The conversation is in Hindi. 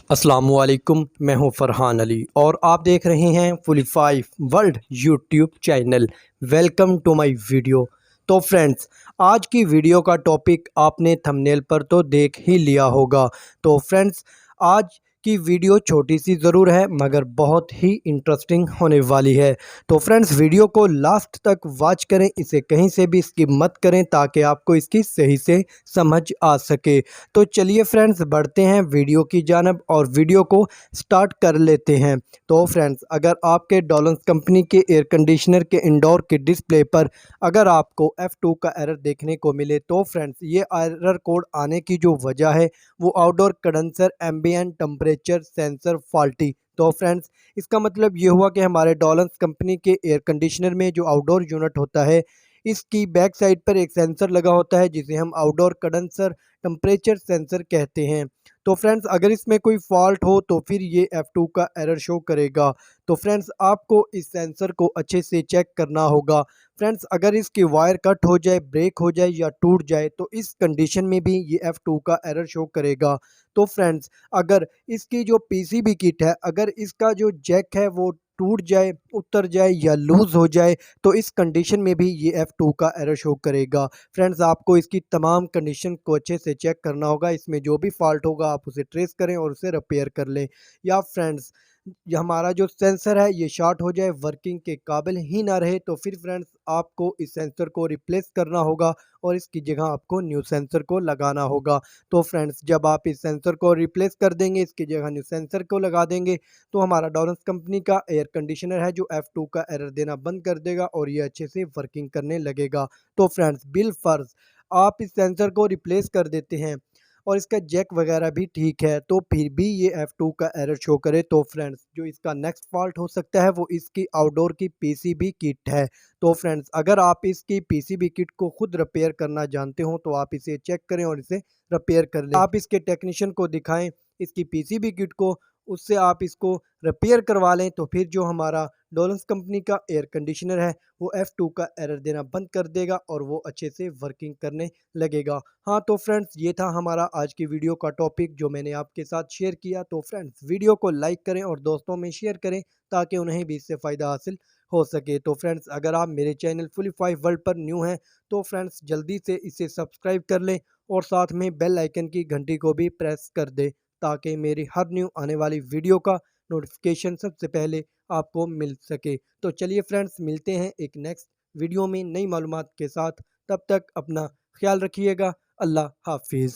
अस्सलामुअलैकुम, मैं हूं फरहान अली और आप देख रहे हैं fully 5 world YouTube channel. Welcome to my video. तो फ्रेंड्स, आज की वीडियो का टॉपिक आपने थंबनेल पर तो देख ही लिया होगा। तो फ्रेंड्स, आज की वीडियो छोटी सी ज़रूर है मगर बहुत ही इंटरेस्टिंग होने वाली है। तो फ्रेंड्स, वीडियो को लास्ट तक वॉच करें, इसे कहीं से भी स्किप मत करें ताकि आपको इसकी सही से समझ आ सके। तो चलिए फ्रेंड्स, बढ़ते हैं वीडियो की जानब और वीडियो को स्टार्ट कर लेते हैं। तो फ्रेंड्स, अगर आपके डॉलन्स कंपनी के एयर कंडीशनर के इंडोर के डिस्प्ले पर अगर आपको F2 का एरर देखने को मिले तो फ्रेंड्स, ये एरर कोड आने की जो वजह है वो outdoor condenser ambient temperature sensor faulty. तो फ्रेंड्स, इसका मतलब ये हुआ कि हमारे डॉलन्स कंपनी के एयर कंडीशनर में जो आउटडोर यूनिट होता है, इसकी बैक साइड पर एक सेंसर लगा होता है जिसे हम आउटडोर कंडेंसर टेम्परेचर सेंसर कहते हैं। तो फ्रेंड्स, अगर इसमें कोई फॉल्ट हो तो फिर ये F2 का एरर शो करेगा। तो फ्रेंड्स, आपको इस सेंसर को अच्छे से चेक करना होगा। फ्रेंड्स, अगर इसकी वायर कट हो जाए, ब्रेक हो जाए या टूट जाए तो इस कंडीशन में भी ये F2 का एरर शो करेगा। तो फ्रेंड्स, अगर इसकी जो पीसीबी किट है, अगर इसका जो जैक है वो टूट जाए, उतर जाए या लूज़ हो जाए तो इस कंडीशन में भी ये F2 का एरर शो करेगा। फ्रेंड्स, आपको इसकी तमाम कंडीशन को अच्छे से चेक करना होगा। इसमें जो भी फॉल्ट होगा आप उसे ट्रेस करें और उसे रिपेयर कर लें। या फ्रेंड्स, ये हमारा जो सेंसर है ये शॉर्ट हो जाए, वर्किंग के काबिल ही ना रहे तो फिर फ्रेंड्स, आपको इस सेंसर को रिप्लेस करना होगा और इसकी जगह आपको न्यू सेंसर को लगाना होगा। तो फ्रेंड्स, जब आप इस सेंसर को रिप्लेस कर देंगे, इसकी जगह न्यू सेंसर को लगा देंगे, तो हमारा डॉलन्स कंपनी का एयर कंडीशनर है जो F2 का एरर देना बंद कर देगा और ये अच्छे से वर्किंग करने लगेगा। तो फ्रेंड्स, बिल फर्ज आप इस सेंसर को रिप्लेस कर देते हैं और इसका जैक वगैरह भी ठीक है तो फिर भी ये F2 का एरर शो करे तो फ्रेंड्स, जो इसका नेक्स्ट फॉल्ट हो सकता है वो इसकी आउटडोर की पीसीबी किट है। तो फ्रेंड्स, अगर आप इसकी पीसीबी किट को खुद रिपेयर करना जानते हो तो आप इसे चेक करें और इसे रिपेयर कर लें। आप इसके टेक्नीशियन को दिखाएं इसकी पीसीबी किट को, उससे आप इसको रिपेयर करवा लें तो फिर जो हमारा डॉलन्स कंपनी का एयर कंडीशनर है वो F2 का एरर देना बंद कर देगा और वो अच्छे से वर्किंग करने लगेगा। हाँ, तो फ्रेंड्स, ये था हमारा आज की वीडियो का टॉपिक जो मैंने आपके साथ शेयर किया। तो फ्रेंड्स, वीडियो को लाइक करें और दोस्तों में शेयर करें ताकि उन्हें भी इससे फ़ायदा हासिल हो सके। तो फ्रेंड्स, अगर आप मेरे चैनल फुली 5 वर्ल्ड पर न्यू हैं तो फ्रेंड्स, जल्दी से इसे सब्सक्राइब कर लें और साथ में बेल आइकन की घंटी को भी प्रेस कर दें ताकि मेरी हर न्यू आने वाली वीडियो का नोटिफिकेशन सबसे पहले आपको मिल सके। तो चलिए फ्रेंड्स, मिलते हैं एक नेक्स्ट वीडियो में नई मालूमात के साथ। तब तक अपना ख्याल रखिएगा। अल्लाह हाफिज़।